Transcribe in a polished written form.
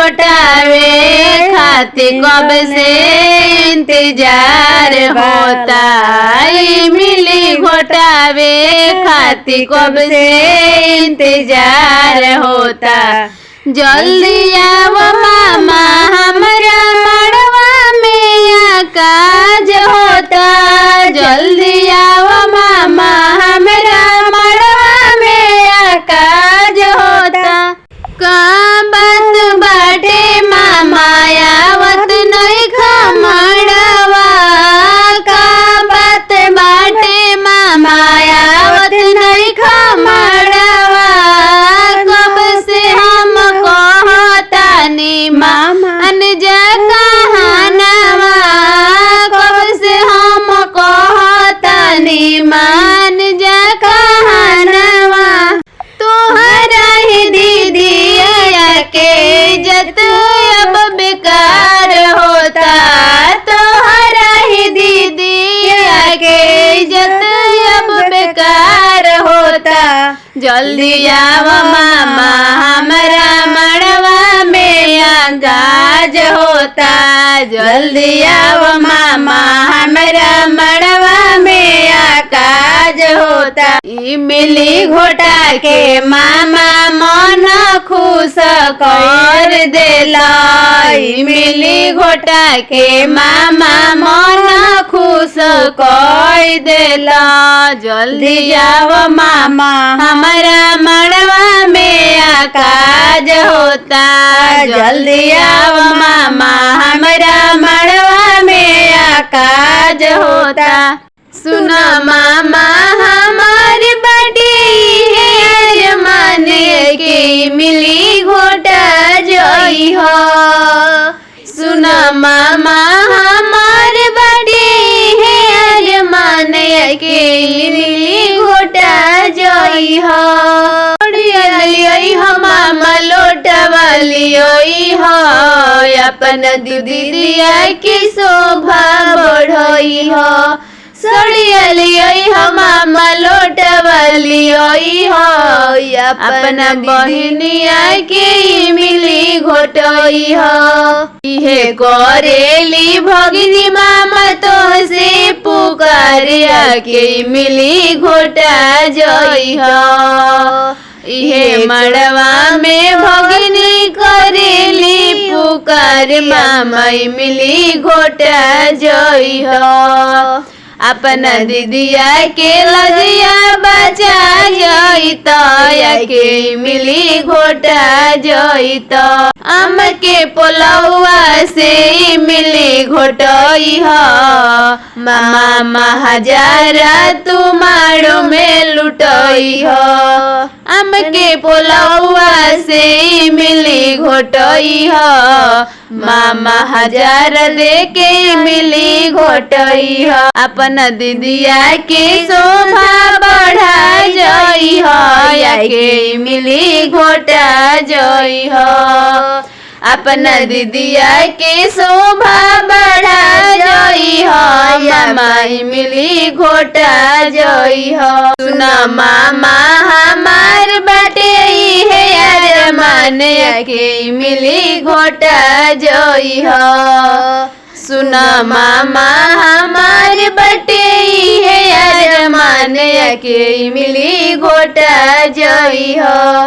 घोटावे खातिर कब से इंतजार होता। इमली घोटावे खातिर कब से इंतजार होता। जल्दी आओ मामा हमरा मड़वा में काज होता। जल्दी आओ मामा हमरा मड़वा में काज होता। का बात बाटे मामा आवत नहीं खमड़वा। का बात बाटे मामा आवत नहीं खमड़वा। कब से हम कहतानी मामा जा कहानवा। कब से हम कहतानी मान जा कहानवा। तोहरा ही दीदी के इज्जत अब बेकार होता। तोहरा ही दीदी के इज्जत अब बेकार होता। जल्दी आओ मामा हमरा मड़वा में काज होता। जल्दी आओ मामा हमरा मड़वा में काज होता। इमली घोटा के मामा मन खुश कर देला। इमली घोटा के मामा मन खुश कर देला। जल्दी आओ मामा हमारा मड़वा में काज होता। जल्दी आओ मामा हमारा मड़वा में काज होता। सुना मामा हमारी बड़ी है माने के इमली घोटा जोई हो। सुना मामा हमारी बड़ी है माने के इमली घोटा जोई हो। मामा लोटवा लियोई हो। अपन दीदी दिया की शोभा बढ़ोई हो। सड़िया लियोई हो मामा लोटवा लियोई हो। अपना बहिनिया के इमली घोटोई हो। इहे करेली भगिनी मामा तो से पुकारिया के इमली घोटा जोई हो। इहे मड़वा में भगिनी करेली पुकार मामा इमली घोटा जोई हो। अपना दीदिया के लजिया बचा जोई तो या के इमली घोटा जोई तो। आम के पोलौआ से इमली घोटोई हो। मामा हजारा तुम्हारो में लुटोई हो। आम के पोलौआ से इमली घोटोई हो। मामा हजार दे के इमली घोटोई हो। अपना दीदिया के शोभा बढ़ा जोई हो या के इमली घोटा जोई हो। अपना दीदिया के शोभा बढ़ा जोई हो। मामा इमली घोटा जोई हो। सुना मामा हमार बाटे है यार माने के इमली घोटा जोई हो। सुना मामा हमार बटे है यार माने के इमली घोटा जोई हो।